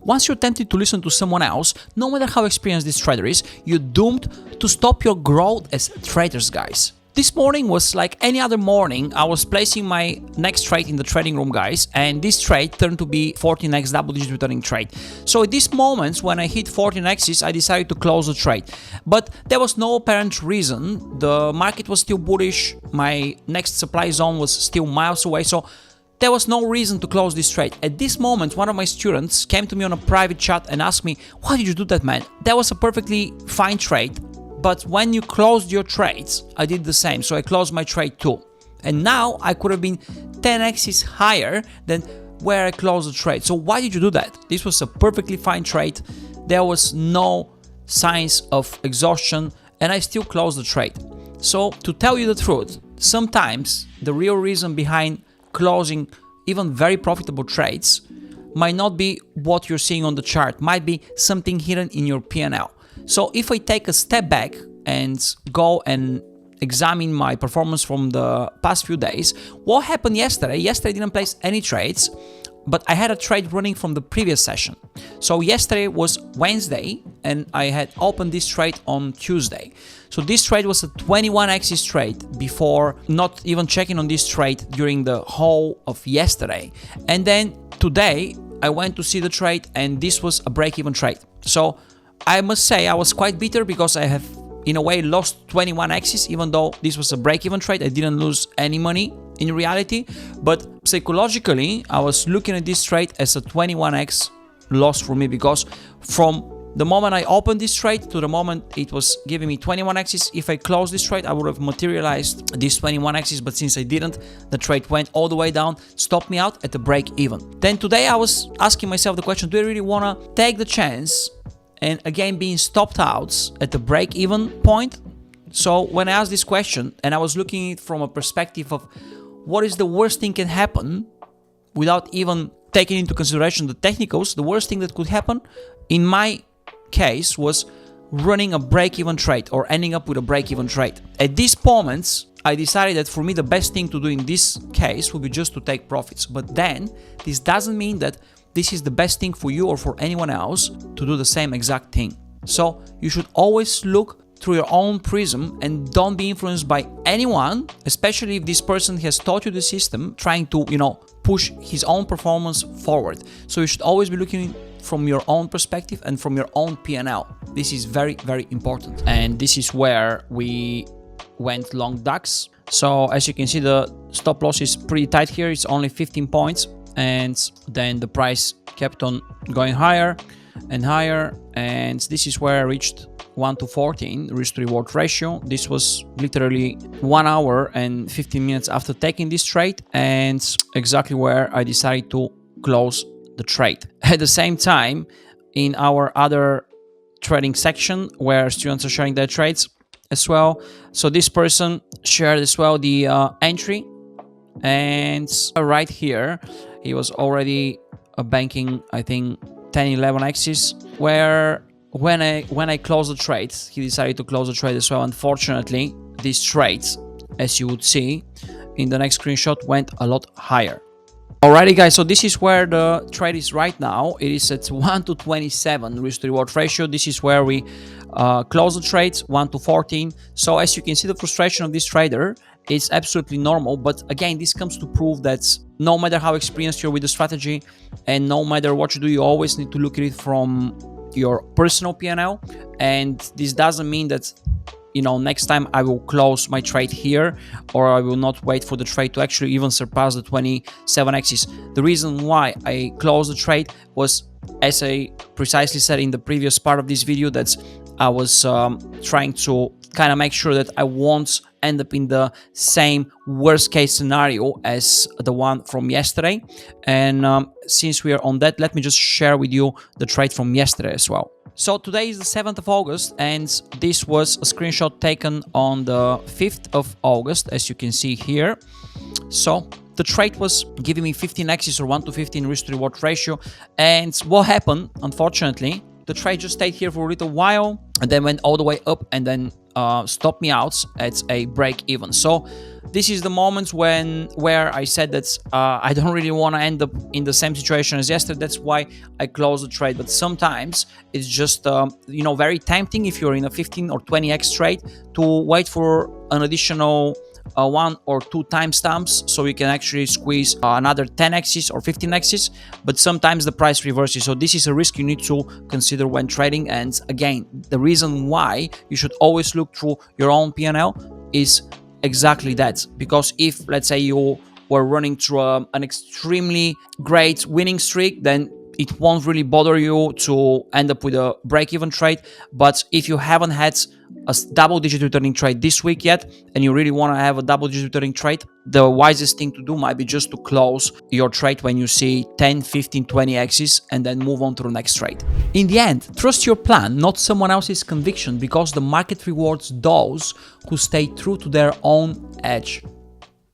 once you're tempted to listen to someone else, no matter how experienced this trader is, you're doomed to stop your growth as traders, guys. This morning was like any other morning. I was placing my next trade in the trading room, guys, and this trade turned to be 14x double-digit returning trade. So at these moments, when I hit 14x's, I decided to close the trade. But there was no apparent reason. The market was still bullish. My next supply zone was still miles away, so there was no reason to close this trade. At this moment, one of my students came to me on a private chat and asked me, "Why did you do that, man? That was a perfectly fine trade. But when you closed your trades, I did the same, so I closed my trade too. And now I could have been 10x's higher than where I closed the trade. So why did you do that? This was a perfectly fine trade. There was no signs of exhaustion, and I still closed the trade. So to tell you the truth, sometimes the real reason behind closing even very profitable trades might not be what you're seeing on the chart, might be something hidden in your P&L. So if I take a step back and go and examine my performance from the past few days, what happened yesterday? Yesterday I didn't place any trades, but I had a trade running from the previous session. So yesterday was Wednesday and I had opened this trade on Tuesday. So this trade was a 21x's trade before not even checking on this trade during the whole of yesterday. And then today I went to see the trade and this was a break-even trade. So I must say I was quite bitter because I have in a way lost 21x's, even though this was a break-even trade. I didn't lose any money in reality, but psychologically I was looking at this trade as a 21x loss for me, because from the moment I opened this trade to the moment it was giving me 21x's, if I closed this trade I would have materialized this 21x's, but since I didn't, the trade went all the way down, stopped me out at the break-even. Then today I was asking myself the question, do I really want to take the chance and again being stopped out at the break-even point? So when I asked this question and I was looking at it from a perspective of what is the worst thing can happen without even taking into consideration the technicals, the worst thing that could happen in my case was running a break-even trade or ending up with a break-even trade. At these moments, I decided that for me the best thing to do in this case would be just to take profits. But then this doesn't mean that this is the best thing for you or for anyone else to do the same exact thing. So you should always look through your own prism and don't be influenced by anyone, especially if this person has taught you the system, trying to, push his own performance forward. So you should always be looking from your own perspective and from your own P&L. This is very, very important. And this is where we went long DAX. So as you can see, the stop loss is pretty tight here. It's only 15 points. And then the price kept on going higher and higher, and this is where I reached 1:14 risk to reward ratio. This was literally 1 hour and 15 minutes after taking this trade, and exactly where I decided to close the trade. At the same time, in our other trading section where students are sharing their trades as well, so this person shared as well the entry, and right here he was already banking, I think, 10-11x's, where when I closed the trade, he decided to close the trade as well. Unfortunately, these trades, as you would see in the next screenshot, went a lot higher. Alrighty guys, so this is where the trade is right now. It is at 1:27 risk to reward ratio. This is where we close the trades, 1:14. So as you can see, the frustration of this trader is absolutely normal, but again, this comes to prove that no matter how experienced you're with the strategy and no matter what you do, you always need to look at it from your personal P&L. And this doesn't mean that next time I will close my trade here, or I will not wait for the trade to actually even surpass the 27x's. The reason why I closed the trade was, as I precisely said in the previous part of this video, that I was trying to kind of make sure that I won't end up in the same worst case scenario as the one from yesterday. And since we are on that, let me just share with you the trade from yesterday as well. So today is the 7th of August, and this was a screenshot taken on the 5th of August, as you can see here. So the trade was giving me 15x's or 1:15 risk to reward ratio. And what happened, unfortunately, the trade just stayed here for a little while and then went all the way up and then stop me outs at a break even. So this is the moment where I said that I don't really want to end up in the same situation as yesterday. That's why I closed the trade. But sometimes it's just very tempting if you're in a 15 or 20x trade to wait for an additional 1 or 2 timestamps so you can actually squeeze another 10x's or 15x's, but sometimes the price reverses. So this is a risk you need to consider when trading. And again, the reason why you should always look through your own P&L is exactly that, because if, let's say, you were running through an extremely great winning streak, then it won't really bother you to end up with a break-even trade. But if you haven't had a double-digit returning trade this week yet, and you really want to have a double-digit returning trade, the wisest thing to do might be just to close your trade when you see 10, 15, 20 X's and then move on to the next trade. In the end, trust your plan, not someone else's conviction, because the market rewards those who stay true to their own edge.